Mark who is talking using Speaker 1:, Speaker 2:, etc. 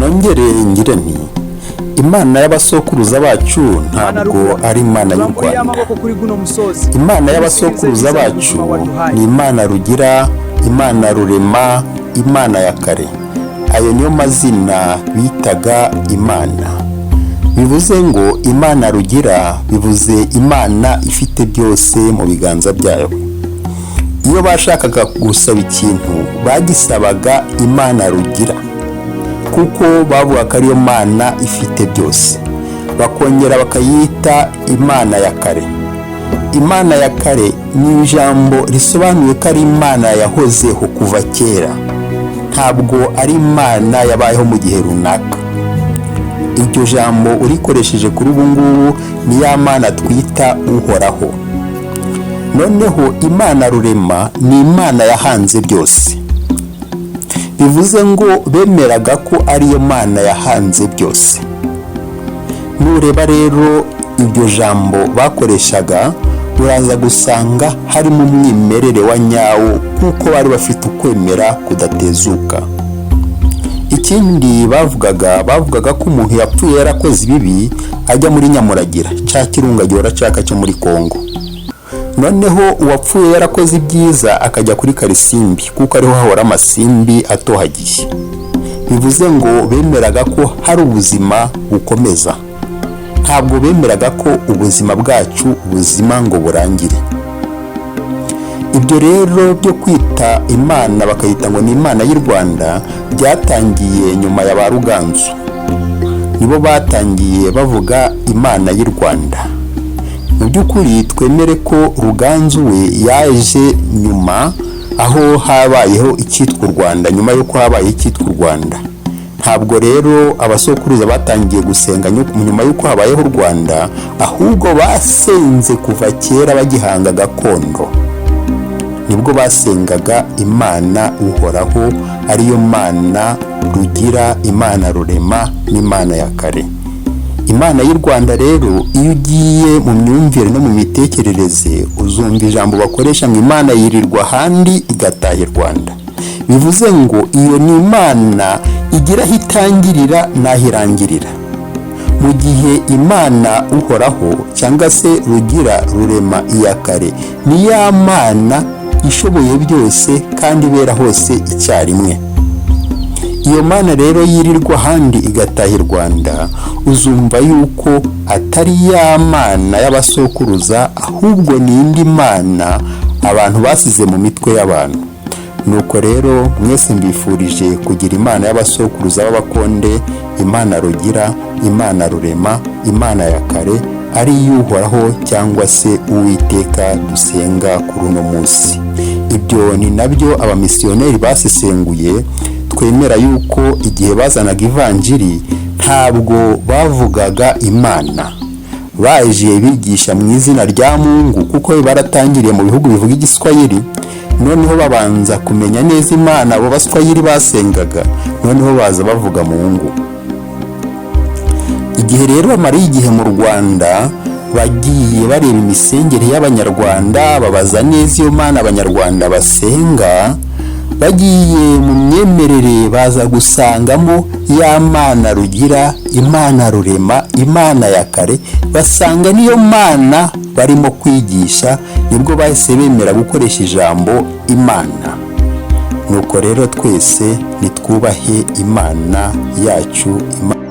Speaker 1: nongere ngire nti Imana y'abasokuruza bacu ntabwo ari Imana y'u Rwanda. Imana y'abasokuruza bacu ni Imana Rugira, Imana Rurema, Imana ya kare. Ayo niyo mazina bitaga Imana. Bivuze ngo Imana Rugira bivuze Imana ifite byose mu biganza byayo. Iyo bashakaga gusaba ikintu bagisabaga Imana Rugira, kuko bavuga ko ariyo Mana ifite byose. Bakongera bakayita Imana ya kare. Imana ya kare ni ijambo risobanuye ko ari Imana yahozeho kuva kera, ntabwo ari Imana yabayeho mu gihe runaka. Iryo jambo urikoresheje kuri ubu ngubu ni ya Mana twita uhoraho. Noneho Imana Rurema ni Imana yahanze byose. Bivuze ngo bemeraga ko ariyo Mana yahanze byose. Nureba rero iryo jambo bakoreshaga, uraza gusanga harimo umwimerere wa nyawo, kuko bari bafite ukwemera kudatezuka. Ikindi bavugaga ko umuntu yapfuye yarakoze ibibi ajya muri Nyamuragira, cya kirunga gihora cyaka cyo muri Kongo. Noneho uwapfuye yarakoze ibyiza akajya kuri Karisimbi, kuko ariho hahora amasimbi atohagiye. Bivuze ngo bemeraga ko hari ubuzima bukomeza, ntabwo bemeraga ko ubuzima bwacu ubuzima ngo burangire. Ibyo rero byo kwita Imana bakayita ngo ni Imana y'u Rwanda byatangiye nyuma ya ba Ruganzu. Nibo batangiye bavuga Imana y'u Rwanda. Mu by'ukuri twemere ko Ruganzu we yaje nyuma, aho habayeho icyitwa u Rwanda, nyuma y'uko habaye icyitwa u Rwanda. Ntabwo rero abasokuruza batangiye gusenga nyuma y'uko habayeho u Rwanda, ahubwo basenze kuva kera bagihanga gakondo. Nibwo basengaga Imana uhoraho, ariyo Mana Rugira, Imana Rurema n'Imana ya kare. Imana y'u Rwanda rero iyo ugiye mu myumvire no mu mitekerereze uzumva ijambo bakoresha ngo Imana yirirwa ahandi igataha i Rwanda. Bivuze ngo iyo ni Imana igira aho itangirira n'aho irangirira. Mu gihe Imana uhoraho cyangwa se Rugira, Rurema, iya kare ni ya Mana ishoboye byose kandi ibera hose icyarimwe. Iyo Mana rero yirirwa ahandi igataha i Rwanda, uzumva yuko atari ya Mana y'abasokuruza, ahubwo ni indi Mana abantu basize mu mitwe y'abantu. Nuko rero mwese mbifurije kugira Imana y'abasokuruza b'abakonde, Imana Rugira, Imana Rurema, Imana ya kare, ari y'uhoraho cyangwa se Uwiteka dusenga kuri uno munsi. Ibyo ni nabyo abamisiyoneri basesenguye. Twemera yuko igihe bazanaga ivanjiri ntabwo bavugaga Imana, baje bigisha mu izina rya Mungu, kuko baratangiriye mu bihugu bivuga igiswahili. Noneho babanza kumenya neza Imana abo baswahili basengaga, noneho baza bavuga Mungu. Igihe rero bamariye igihe mu Rwanda, bagiye bareba imisengere y'Abanyarwanda, babaza neza iyo Mana Abanyarwanda basenga. Bagiye mu myemerere baza gusangamo ya Mana Rugira, Imana Rurema, Imana ya kare, basanga niyo Mana barimo kwigisha. Nibwo bahise bemera gukoresha ijambo Imana. Nuko rero twese nitwubahe Imana yacu, Imana